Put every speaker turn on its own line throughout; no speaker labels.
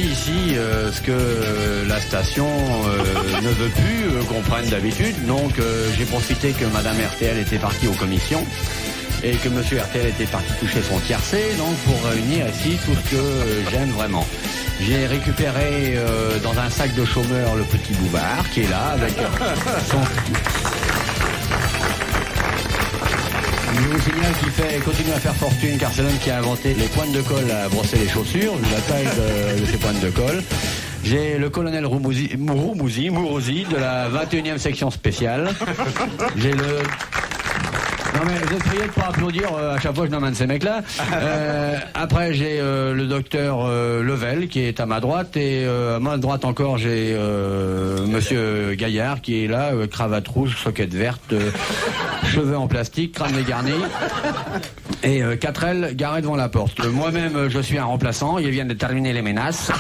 ici ce que la station ne veut plus qu'on prenne d'habitude. Donc j'ai profité que Madame RTL était partie aux commissions et que Monsieur RTL était parti toucher son tiercé, donc pour réunir ici tout ce que j'aime vraiment. J'ai récupéré dans un sac de chômeur le petit Bouvard qui est là avec son... Je vous signale qu'il continue à faire fortune car c'est l'homme qui a inventé les pointes de colle à brosser les chaussures, la taille de ces pointes de colle. J'ai le colonel Mourouzi de la 21e section spéciale. J'ai le... Non mais vous êtes priés de pas applaudir à chaque fois que je nomme un de ces mecs-là. Après j'ai le docteur Level qui est à ma droite et à ma droite encore j'ai Monsieur Gaillard qui est là, cravate rouge, soquette verte, cheveux en plastique, crâne dégarni et 4L garé devant la porte. Moi-même je suis un remplaçant, il vient de terminer les menaces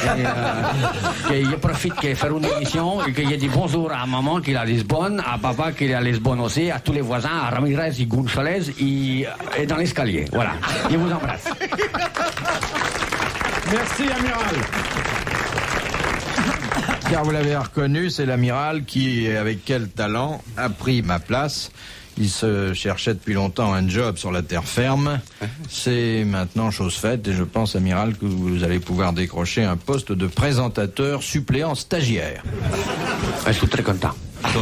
et il profite de faire une émission et qu'il dit bonjour à maman qui est à Lisbonne, à papa qui est à Lisbonne aussi, à tous les voisins, à Ramirez et González et dans l'escalier. Voilà, il vous embrasse.
Merci, amiral. Car vous l'avez reconnu, c'est l'amiral qui, avec quel talent, a pris ma place. Il se cherchait depuis longtemps un job sur la terre ferme. C'est maintenant chose faite et je pense, amiral, que vous allez pouvoir décrocher un poste de présentateur suppléant stagiaire.
Je suis très content. Je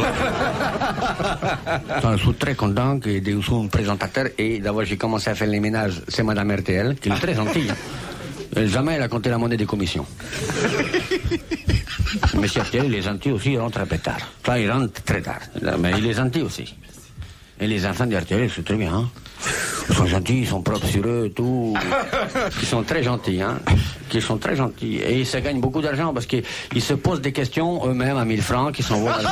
suis très content que je sois un présentateur et d'abord j'ai commencé à faire les ménages. C'est Madame RTL qui est très gentille. Jamais elle a compté la monnaie des commissions. Monsieur RTL, il est gentil aussi, il rentre très tard. Enfin, il rentre très tard, mais il est gentil aussi. Et les enfants de RTL, c'est très bien. Hein. Ils sont gentils, ils sont propres sur eux, tout. Ils sont très gentils, hein. Ils sont très gentils. Et ils se gagnent beaucoup d'argent parce qu'ils se posent des questions eux-mêmes à 1000 francs qui s'envoient à nous.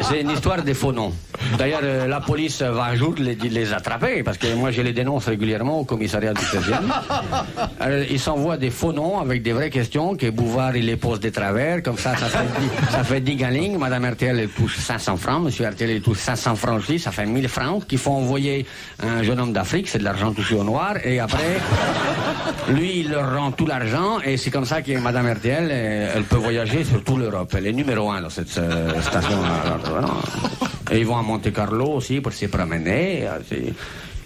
C'est une histoire des faux noms. D'ailleurs, la police va un jour les attraper parce que moi je les dénonce régulièrement au commissariat du 16e. Alors, ils s'envoient des faux noms avec des vraies questions que Bouvard il les pose de travers. Comme ça fait 10 galings. Madame RTL elle touche 500 francs. Monsieur RTL il touche 500 francs aussi. Ça fait 1000 francs qu'il faut envoyer à un jeune homme d'Afrique. C'est de l'argent touché au noir. Et après, lui il leur rend tout l'argent. Et c'est comme ça que Madame RTL elle peut voyager sur toute l'Europe. Elle est numéro 1 dans cette station. Et ils vont à Monte-Carlo aussi pour se promener.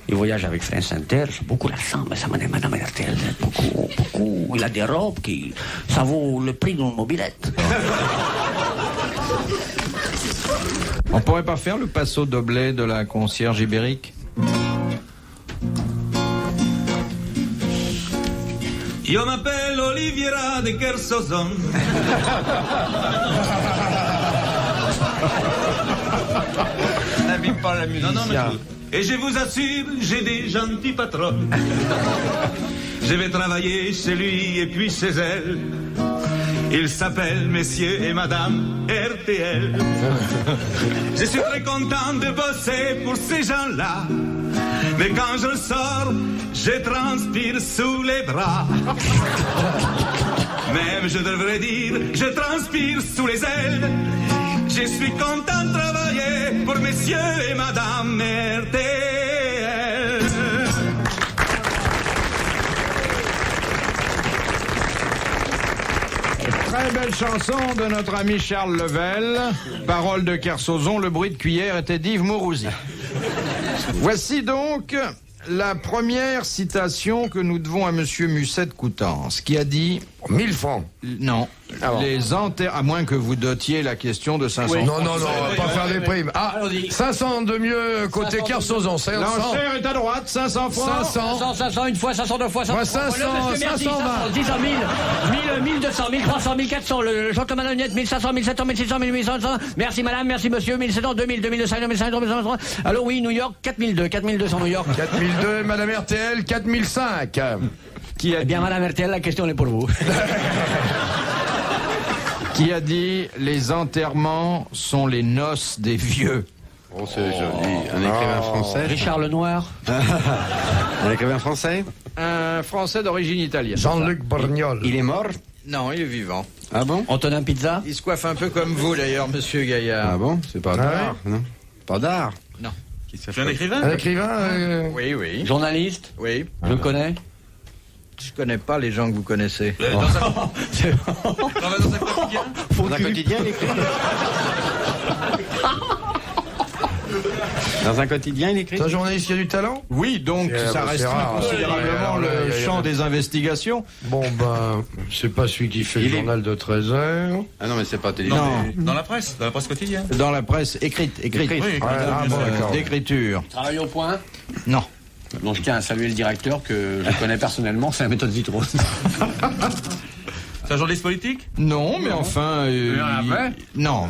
Ils voyagent avec France Inter. C'est beaucoup d'argent, mais ça m'a dit Madame RTL. Beaucoup. Il a des robes qui... Ça vaut le prix d'une mobilette.
On pourrait pas faire le passo doblé de la concierge ibérique?
Io m'appelle Oliviera de Kersozon.
N'abîme pas la musicien.
Non, et je vous assure, j'ai des gentils patrons. Je vais travailler chez lui et puis chez elle. Ils s'appellent Messieurs et Madame RTL. Je suis très content de bosser pour ces gens-là. Mais quand je sors, je transpire sous les bras. Même je devrais dire, je transpire sous les ailes. Je suis content de travailler pour Messieurs et Madame RTL.
Très belle chanson de notre ami Charles Level. Parole de Kersozon, le bruit de cuillère était d'Yves Mourouzi. Voici donc la première citation que nous devons à Monsieur Musset-Coutances, qui a dit...
1000 francs.
Non.
Ah bon.
Les enterres... À moins que vous dotiez la question de 500
Oui.
francs.
Non, on va pas faire des primes. Ah, 500 de mieux côté Kersozon.
L'enchère est à droite, 500 francs.
500, une fois, 500, deux fois, 500.
500, 520.
10 000, 1000, 1200, 1300, 1400, le gentleman honnête, 1500, 1700, 1600, 1800, merci madame, merci monsieur, 1700, 2000, 2200, 2500, 2500. Allô, oui, New York, 4002, 4200 New York.
4002, Madame RTL, 4005.
Qui a
Eh bien, Madame RTL, la question est pour vous.
Qui a dit les enterrements sont les noces des vieux?
Oh, c'est joli. Un écrivain français.
Richard Lenoir.
Un écrivain français.
Un Français d'origine italienne.
Jean-Luc Borgnol.
Il est mort.
Non, il est vivant.
Ah bon?
Antonin Pizza.
Il se coiffe un peu comme vous d'ailleurs, Monsieur Gaillard.
Ah bon? C'est pas d'art, non? Pas d'art?
Non.
Tu es un écrivain?
Un écrivain
Oui.
Journaliste.
Oui.
Je le connais.
Je connais pas les gens que vous connaissez.
Dans un quotidien.
Dans un quotidien, il écrit. Dans un quotidien, il écrit.
C'est un journaliste qui a du talent?
Oui, donc ça restreint
rare.
considérablement le champ des investigations.
Bon, ben, c'est pas celui qui fait le journal de 13 heures.
Ah non, mais c'est pas télévisé.
Non.
Dans la presse quotidienne.
Dans la presse écrite.
Oui.
Ah, bon, d'accord.
D'écriture.
Travaille au point.
Non.
Donc je tiens à saluer le directeur que je connais personnellement, c'est la méthode Zitrone.
C'est un journaliste politique?
Non, mais enfin... non.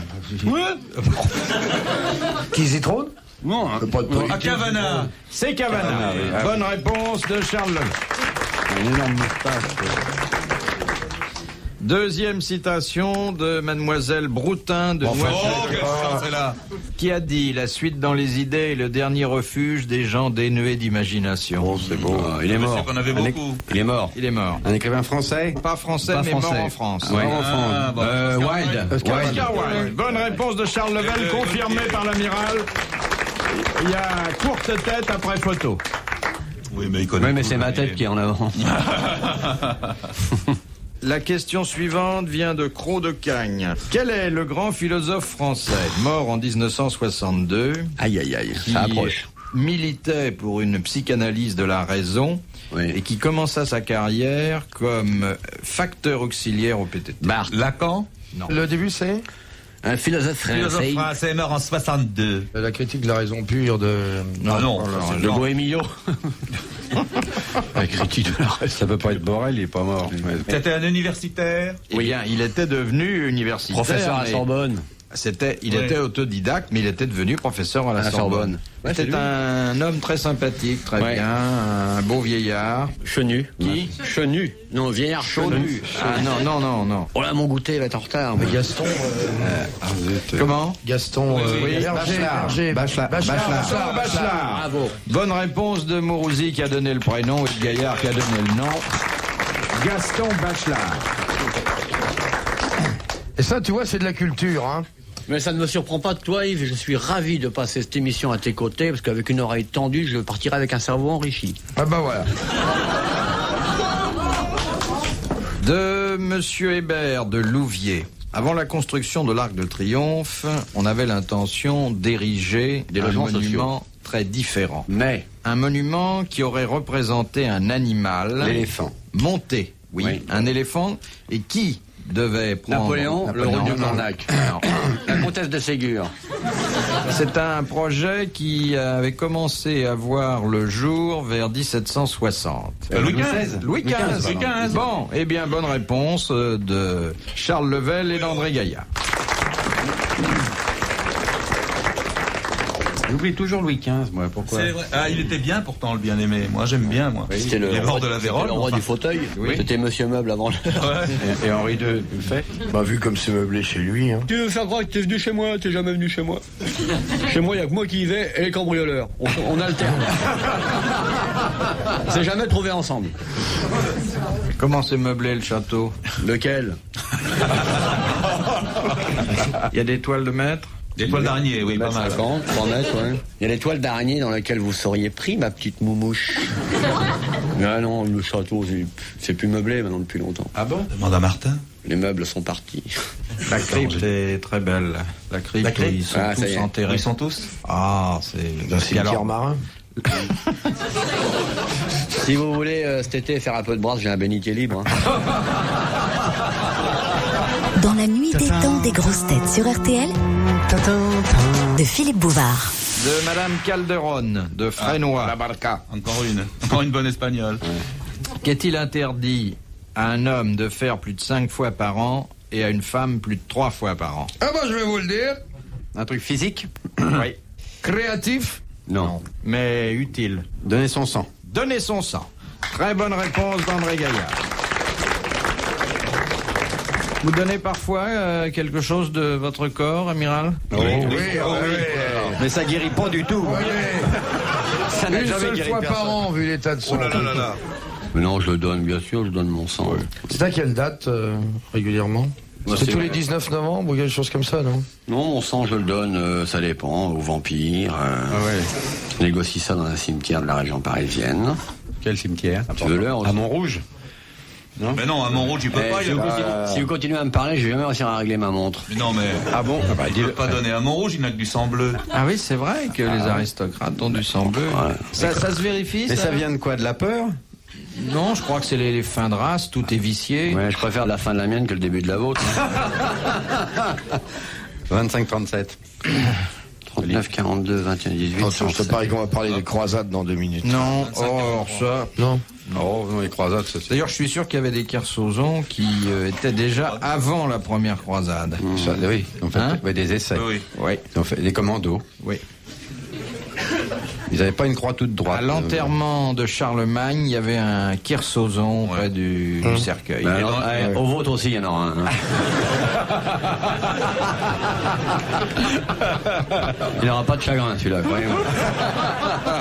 Qui Zitrone?
Non, hein.
Pas de politique.
À Cavana.
C'est Cavana. Bonne réponse de Charles Levin.
Une énorme moustache.
Deuxième citation de Mademoiselle Broutin de
Oh,
Noisette,
quelle chance, c'est là.
qui a dit « La suite dans les idées est le dernier refuge des gens dénués d'imagination
Oh, c'est beau.
Il est
Je sais
mort.
qu'on avait beaucoup.
Il est mort. ».
Il est mort.
Un écrivain français.
Pas français,
Pas
mais
français.
mort en France.
Ouais.
Mort en France.
Ah, bon.
Wilde.
Oscar Wilde. Bonne réponse de Charles Level, confirmée par l'amiral. Il y a courte tête après photo.
Oui, mais il connaît.
Oui, mais
tout,
c'est ma
lui.
tête qui est en avant.
La question suivante vient de Cros de Cagne. Quel est le grand philosophe français, mort en 1962,
Aïe, aïe, aïe.
qui
Ça approche.
militait pour une psychanalyse de la raison
Oui.
et qui commença sa carrière comme facteur auxiliaire au PTT?
Barthes.
Lacan.
Le début, c'est
Un philosophe
Philosophe
français.
français mort en 62.
la critique de la raison pure de...
Ah non,
alors,
De Bohémillo.
La critique de la reste. Ça peut pas être Borel, il est pas mort.
C'était un universitaire.
Eh bien, il était devenu universitaire.
Professeur à
mais
Sorbonne.
il
Oui.
était autodidacte, mais il était devenu professeur à la
À la
Sorbonne.
Sorbonne. Ouais, c'est
C'était
lui.
un homme très sympathique, très
Ouais.
bien, un beau vieillard.
Chenu.
Qui?
Chenu. Non, vieillard chenu.
Ah non.
Oh là, mon goûter va être en retard.
Mais Gaston...
Comment?
Gaston... Berger.
Bachelard.
Bravo.
Bonne réponse de Mourouzi qui a donné le prénom et de Gaillard qui a donné le nom. Gaston Bachelard.
Et ça, tu vois, c'est de la culture, hein.
Mais ça ne me surprend pas de toi, Yves. Je suis ravi de passer cette émission à tes côtés, parce qu'avec une oreille tendue, je partirai avec un cerveau enrichi.
Ah bah voilà.
De Monsieur Hébert de Louviers. Avant la construction de l'Arc de Triomphe, on avait l'intention d'ériger
Des
un
logements
monument très différent.
Mais,
Un monument qui aurait représenté un animal
L'éléphant.
monté. Oui, un éléphant. Et qui devait prendre...
Napoléon, le roi du
non.
Cornac. La comtesse de Ségur.
C'est un projet qui avait commencé à voir le jour vers 1760.
Louis XV.
Louis XV. Bon, eh bien, bonne réponse de Charles Level et d'André Gaillard.
J'oublie toujours Louis XV, moi. Pourquoi?
C'est vrai. Ah, il était bien pourtant, le bien-aimé. Moi, j'aime bien, moi.
C'était le
Il est mort de la
c'était
vérole.
le roi
enfin.
du fauteuil.
Oui.
C'était Monsieur Meuble avant l'heure.
Et Henri II le fait.
Bah, vu comme c'est meublé chez lui, hein.
Tu veux faire croire que t'es venu chez moi, t'es jamais venu chez moi. Chez moi, il n'y a que moi qui y vais et les cambrioleurs. On alterne. On s'est jamais trouvé ensemble.
Comment s'est meublé le château?
Lequel?
Il y a des toiles de maître?
Des toiles d'araignée, oui, pas mal.
50, 3 mètres, ouais. Il y a les toiles d'araignée dans lesquelles vous seriez pris, ma petite moumouche. Ah non, le château, c'est plus meublé maintenant depuis longtemps.
Ah bon?
Demande à Martin.
Les meubles sont partis.
La crypte est très belle. La crypte, où ils sont
Ah, ça y
tous
est.
enterrés.
Ils sont tous.
Ah, c'est...
D'un cimetière
Alors,
marin.
Si vous voulez cet été faire un peu de brasse, j'ai un bénitier libre. Hein.
Dans la nuit des temps des grosses têtes sur RTL, de Philippe Bouvard.
de Madame Calderon, de Frénois.
La barca.
Encore une bonne espagnole.
Qu'est-il interdit à un homme de faire plus de 5 fois par an et à une femme plus de 3 fois par an?
Ah bah, je vais vous le dire.
Un truc physique?
Oui.
Créatif.
Non.
Mais utile.
Donner son sang.
Donner son sang. Très bonne réponse d'André Gaillard. Vous donnez parfois quelque chose de votre corps, amiral?
Oui.
Mais ça guérit pas du tout. Ça n'a
Une
jamais
seule
guéri
fois
personne.
par an, vu l'état de son.
Mais non, je le donne, bien sûr, je donne mon sang.
C'est à quelle date, régulièrement?
Bah,
C'est
c'est
tous les
vrai.
19 novembre ou quelque chose comme ça, non?
Non, mon sang, je le donne, ça dépend, aux vampires. Je négocie ça dans un cimetière de la région parisienne.
Quel cimetière?
Tu veux l'heure
À Montrouge? Non.
Mais non, à Montrouge, il peut pas.
Si vous continuez à me parler, je vais jamais réussir à régler ma montre.
Mais non, mais.
Ah bon?
Il ne peut pas donner à Montrouge, il n'a que du sang bleu.
Ah oui, c'est vrai que les aristocrates ont du sang bleu.
Ouais.
Ça se vérifie,
Mais ça vient de quoi? De la peur?
Non, je crois que c'est les fins de race, tout est vicié.
Ouais, je préfère la fin de la mienne que le début de la vôtre.
25-37.
39, 42, 21, 18.
Attention, je te parie qu'on va parler des croisades dans 2 minutes.
Non, alors ça...
Non.
Oh, non, les croisades, ça c'est...
D'ailleurs, je suis sûr qu'il y avait des Kersozons qui étaient déjà avant la première croisade.
Ça, oui, ils ont fait
Hein
des essais.
Oui.
Oui,
Ils ont fait des commandos.
oui.
Ils n'avaient pas une croix toute droite.
À l'enterrement de Charlemagne, il y avait un Kersozon près du cercueil.
Ben alors, au vôtre aussi, il y en aura un. Hein. Il n'aura pas de chagrin, celui-là, croyez-moi.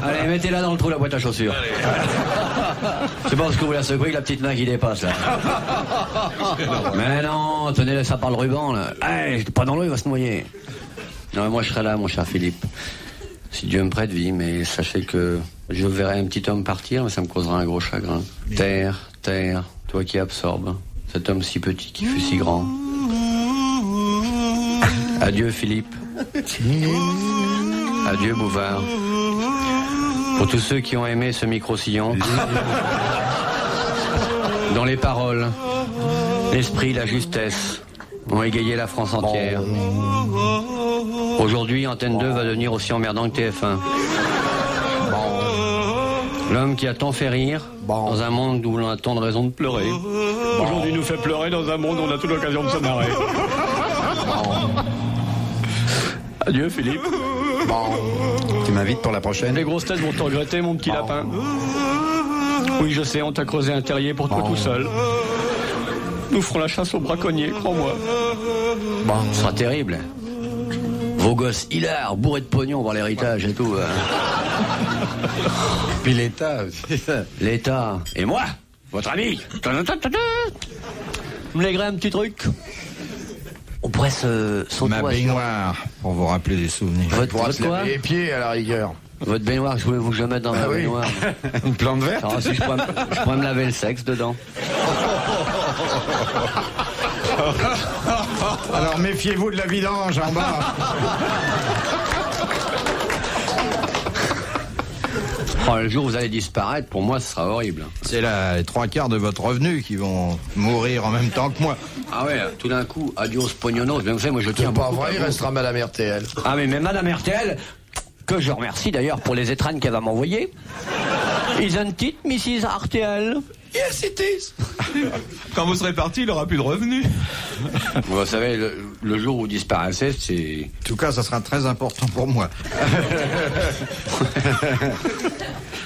Allez, mettez-la dans le trou, la boîte à chaussures. C'est pas parce que vous la secouez que la petite main qui dépasse, là. Mais non, tenez ça par le ruban, là. Hey, pas dans l'eau, il va se noyer. Non, mais moi, je serai là, mon cher Philippe. Si Dieu me prête vie, mais sachez que je verrai un petit homme partir, mais ça me causera un gros chagrin. Terre, terre, toi qui absorbes, cet homme si petit qui fut si grand. Adieu Philippe. Adieu Bouvard. Pour tous ceux qui ont aimé ce micro-sillon, dont les paroles, l'esprit, la justesse ont égayé la France entière. Aujourd'hui, Antenne 2 va devenir aussi emmerdant que TF1. L'homme qui a tant fait rire, dans un monde où l'on a tant de raisons de pleurer. Aujourd'hui, nous fait pleurer dans un monde où on a toute l'occasion de se marrer. Adieu, Philippe.
Tu m'invites pour la prochaine?
Les grosses têtes vont te regretter, mon petit lapin. Oui, je sais, on t'a creusé un terrier pour toi tout seul. Nous ferons la chasse aux braconniers, crois-moi. Ce sera terrible. Vos gosses hilars, bourrés de pognon pour l'héritage et tout.
Puis l'État.
L'État. Et moi, votre ami. Me léguerait un petit truc. On pourrait
Ma
s'autoyer.
baignoire, pour vous rappeler des souvenirs.
Votre
Pour se
quoi?
laver les pieds à la rigueur.
Votre baignoire, je voulais-vous que je mette dans ma
oui.
baignoire.
Une plante verte?
Alors, si je pourrais me laver le sexe dedans.
Alors méfiez-vous de la vidange en bas.
Oh, le jour où vous allez disparaître, pour moi, ce sera horrible.
C'est là les 3/4 de votre revenu qui vont mourir en même temps que moi.
Ah ouais, tout d'un coup, adios pognonos. Bien vous savez, moi je tiens
C'est pas
beaucoup
vrai,
à
il
vous.
restera Madame RTL.
Ah mais Madame RTL, que je remercie d'ailleurs pour les étrennes qu'elle va m'envoyer. Isn't it, Mrs. RTL?
Yes, it is.
Quand vous serez parti, il n'aura plus de revenus.
Vous savez, le jour où vous disparaissez, c'est...
En tout cas, ça sera très important pour moi.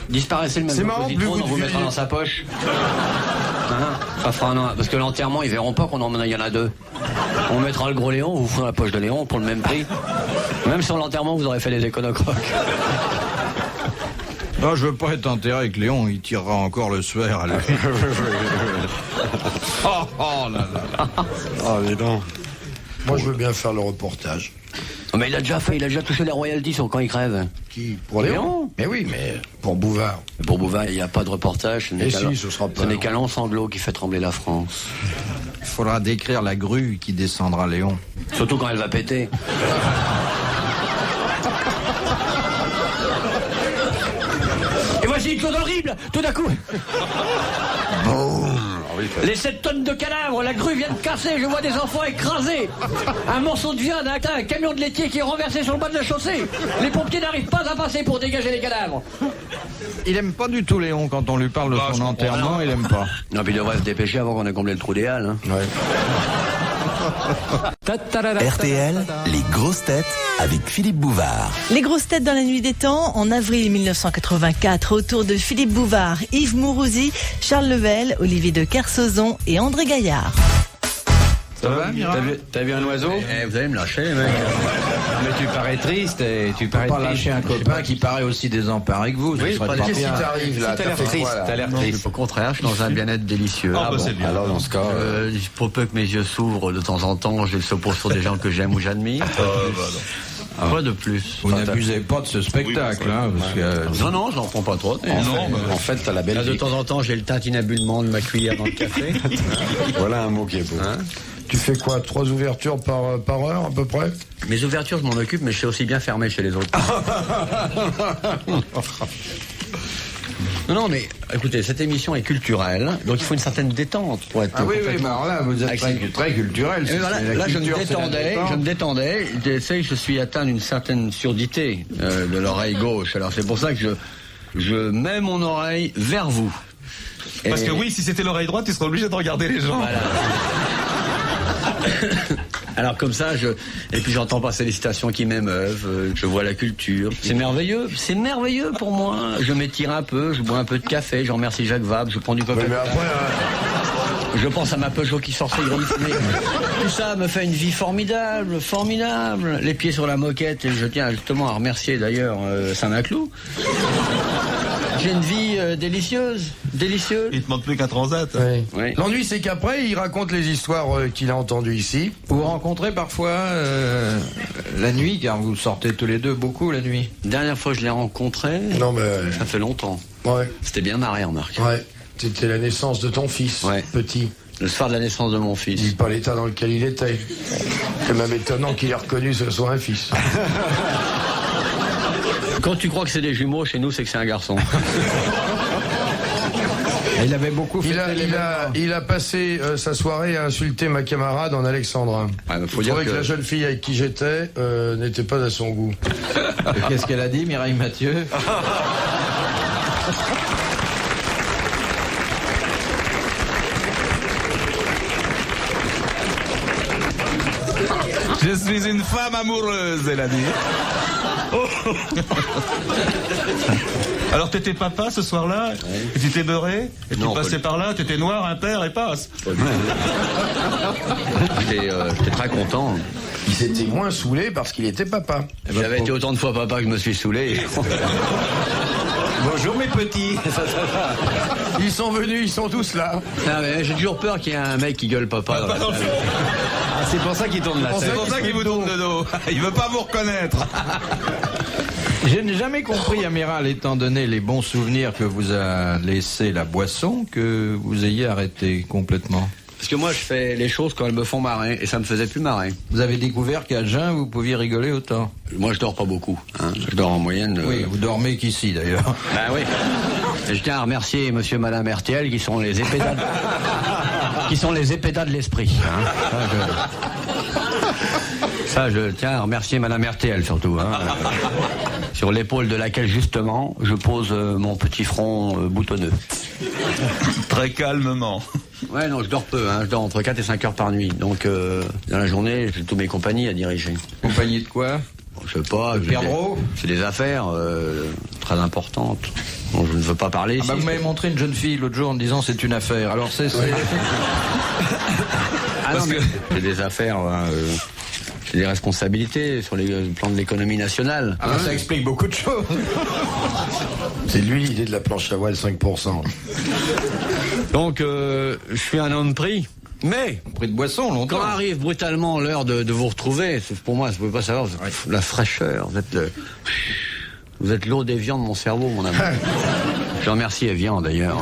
Disparaissez le même
C'est marrant,
positron,
plus vous
on vous mettra
devinez.
dans sa poche. Hein, ça fera un an, parce que l'enterrement, ils verront pas il y en a 2. On mettra le gros Léon, vous ferez la poche de Léon pour le même prix. Même sur l'enterrement, vous aurez fait des éconocroques.
Non, je veux pas être enterré avec Léon, il tirera encore le suaire à lui. Oh là là.
Oh, mais non.
Moi, je veux bien faire le reportage.
Oh, mais il a déjà touché les royalties sur quand il crève.
Qui? Pour Léon?
Léon.
Mais oui, mais pour Bouvard.
Pour Bouvard, il n'y a pas de reportage. Ce n'est
Et
qu'un
si, ce sera pas
ce n'est
long.
qu'un long sanglot qui fait trembler la France.
Il faudra décrire la grue qui descendra Léon.
Surtout quand elle va péter. Et voici une chose horrible, tout d'un coup. Les 7 tonnes de cadavres, la grue vient de casser, je vois des enfants écrasés. Un morceau de viande, un camion de laitier qui est renversé sur le bas de la chaussée. Les pompiers n'arrivent pas à passer pour dégager les cadavres.
Il aime pas du tout Léon quand on lui parle de
Ah, je
son
comprends
enterrement,
rien.
il aime pas.
Non, puis il devrait se dépêcher avant qu'on ait comblé le trou des halles. Hein.
Ouais.
RTL, les grosses têtes avec Philippe Bouvard.
Les grosses têtes dans la nuit des temps, en avril 1984, autour de Philippe Bouvard, Yves Mourouzi, Charles Level, Olivier de Kersauzon et André Gaillard.
Ça va, Mira?
T'as vu un oiseau?
Vous allez me lâcher, les mecs.
Mais tu parais triste et tu parais
Pas
triste.
lâcher un copain qui paraît aussi désemparé que vous.
Oui,
ce serait
pas
pas
Qu'est-ce qui
bien.
t'arrive là?
T'as l'air
fait
triste,
quoi, là?
t'as l'air
Non,
triste.
au contraire, je suis dans un bien-être délicieux.
Ah, bah, c'est bien.
Alors dans ce cas,
Pour peu que mes yeux s'ouvrent de temps en temps, je le suppose sur des gens que j'aime ou j'admire. Quoi de plus?
Vous n'abusez pas de ce spectacle, hein, parce que...
Non, je n'en prends pas trop.
En fait, t'as la belle
Là, de
vie.
temps en temps, j'ai le tintinabullement de ma cuillère dans le café.
Voilà un mot qui est beau.
Hein?
Tu fais quoi? 3 ouvertures par heure, à peu près?
Mes ouvertures, je m'en occupe, mais je sais aussi bien fermer chez les autres. Non, mais écoutez, cette émission est culturelle, donc il faut une certaine détente pour être.
Ah oui, mais alors là, vous êtes très culturel.
Et voilà, là, je me détendais. Je suis atteint d'une certaine surdité de l'oreille gauche. Alors c'est pour ça que je mets mon oreille vers vous.
Parce que oui, si c'était l'oreille droite, tu serais obligé de regarder les gens.
Voilà. Alors comme ça, et puis j'entends passer les citations qui m'émeuvent, je vois la culture. C'est merveilleux pour moi. Je m'étire un peu, je bois un peu de café, je remercie Jacques Vabre, je prends du coca.
Mais après,
Je pense à ma Peugeot qui sort ses grilles. Tout ça me fait une vie formidable. Les pieds sur la moquette, et je tiens justement à remercier d'ailleurs Saint-Maclou. J'ai une vie délicieuse.
Il te manque plus qu'un transat.
Oui.
l'ennui, c'est qu'après, il raconte les histoires qu'il a entendues ici.
Vous vous rencontrez parfois la nuit, car vous sortez tous les deux beaucoup la nuit.
Dernière fois que je l'ai rencontré,
Non, mais...
ça fait longtemps.
Ouais,
C'était bien marré, remarque.
ouais. C'était la naissance de ton fils,
Ouais.
petit.
Le soir de la naissance de mon fils.
Dis pas l'état dans lequel il était. C'est même étonnant qu'il ait reconnu que ce soit un fils.
Quand tu crois que c'est des jumeaux, chez nous, c'est que c'est un garçon.
Et il avait beaucoup fait
Il a passé sa soirée à insulter ma camarade en alexandrin.
Ouais, mais faut
Il
dire
trouvait que la jeune fille avec qui j'étais n'était pas à son goût.
Qu'est-ce qu'elle a dit, Mireille Mathieu?
Je suis une femme amoureuse, elle a dit. Oh. Alors t'étais papa ce soir-là, et tu t'es beurré, et
Non,
tu passais par là, t'étais noir, impair et passe.
J'étais très content.
Il s'était moins saoulé parce qu'il était papa.
J'avais été autant de fois papa que je me suis saoulé.
Bonjour mes petits.
Ils sont venus, ils sont tous là.
Non, mais j'ai toujours peur qu'il y ait un mec qui gueule papa. dans la salle.
C'est pour ça qu'il tourne la
C'est
tête.
pour ça qu'il vous tourne de dos. Il veut pas vous reconnaître.
Je n'ai jamais compris, amiral, étant donné les bons souvenirs que vous a laissé la boisson, que vous ayez arrêté complètement.
Parce que moi, je fais les choses quand elles me font marrer, et ça me faisait plus marrer.
Vous avez découvert qu'à jeun, vous pouviez rigoler autant.
Moi, je dors pas beaucoup. Hein. Je dors en moyenne.
Oui, vous dormez qu'ici, d'ailleurs.
Bah oui. Et je tiens à remercier monsieur et madame RTL qui sont les épédas de l'esprit. Hein. Ça, je tiens à remercier madame RTL surtout. Hein. Sur l'épaule de laquelle, justement, je pose mon petit front boutonneux.
Très calmement.
Ouais, non, je dors peu. Hein. Je dors entre 4 et 5 heures par nuit. Donc, dans la journée, j'ai toutes mes compagnies à diriger.
Compagnie de quoi?
Je sais pas.
Perdreau.
C'est des affaires très importantes. Bon, je ne veux pas parler.
Ah bah, vous m'avez montré une jeune fille l'autre jour en me disant c'est une affaire. Alors c'est...
Ah non, mais c'est des affaires, c'est des responsabilités sur le plan de l'économie nationale.
Ah bah, ça explique beaucoup de choses.
C'est lui l'idée de la planche à voile 5%.
Donc, je suis un homme pris. Mais,
Prix de boisson, longtemps.
quand arrive brutalement l'heure de vous retrouver, pour moi, vous ne pouvez pas savoir, la fraîcheur, vous êtes l'eau d'Évian de mon cerveau, mon amour. Je remercie Évian, d'ailleurs.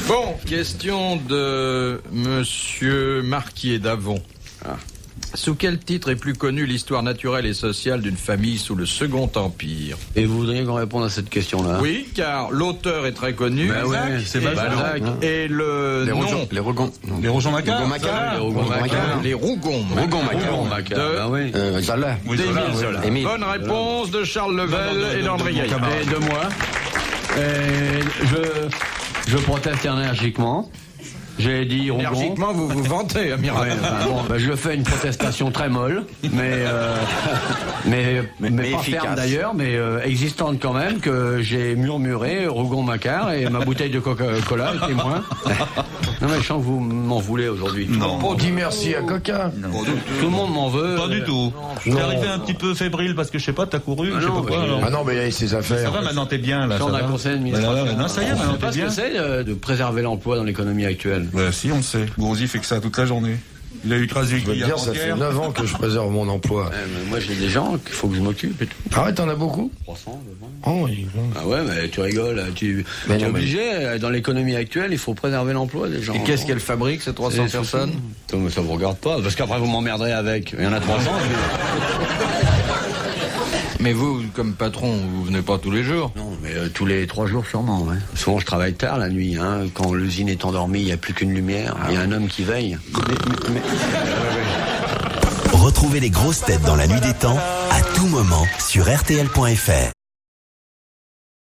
Bon, question de monsieur Marquier d'Avon. Sous quel titre est plus connue l'histoire naturelle et sociale d'une famille sous le Second Empire?
Et vous voudriez qu'on réponde à cette question-là?
Oui, car l'auteur est très connu.
Ben ouais, c'est Balzac.
Et le nom...
Les Rougon.
Les Rougon-Macquart.
Les Rougon-Macquart.
Les Rougon.
Rougon-Macquart. Ben oui.
Zola.
Oui, Zola,
d'Émile
oui.
Zola.
Émile.
Bonne réponse de Charles Level et d'André Gaillard.
Et de moi. Je proteste énergiquement. J'ai dit Rougon.
Énergiquement, vous vous vantez, amiral.
Je fais une protestation très molle, mais pas
efficace.
ferme d'ailleurs, mais existante quand même, que j'ai murmuré Rougon-Macquart et ma bouteille de Coca-Cola est témoin. Non mais je sens que vous m'en voulez aujourd'hui.
Non.
On dit merci à Coca.
Tout le monde m'en veut.
Pas du tout. T'es arrivé un petit peu fébrile parce que je sais pas, t'as couru, je sais pas quoi. alors.
Ah non, mais il y a ses
Ça
affaires.
va, maintenant t'es bien là.
Quand
Ça
on a
va.
conseil d'administration.
Non, ça y est,
On
maintenant
sait pas
t'es
ce que
bien.
c'est de préserver l'emploi dans l'économie actuelle.
Si, on le sait. Gourouzi fait que ça toute la journée. Il a écrasé
Je veux te dire, ça fait 9 ans que je préserve mon emploi.
Moi, j'ai des gens qu'il faut que je m'occupe et tout.
Arrête, t'en as beaucoup?
300,
Oh, oui.
Ah ouais, mais tu rigoles. Tu
Mais
es
non,
obligé. Dans l'économie actuelle, il faut préserver l'emploi des gens.
Et qu'est-ce qu'elle fabrique, ces 300 personnes?
Mais ça vous regarde pas, parce qu'après vous m'emmerderez avec. Il y en a 300.
Mais vous, comme patron, vous venez pas tous les jours?
Non, mais tous les 3 jours sûrement. Ouais. Souvent je travaille tard la nuit. Hein. Quand l'usine est endormie, il n'y a plus qu'une lumière. Il y a un homme qui veille.
Retrouvez les grosses têtes dans la nuit des temps à tout moment sur RTL.fr.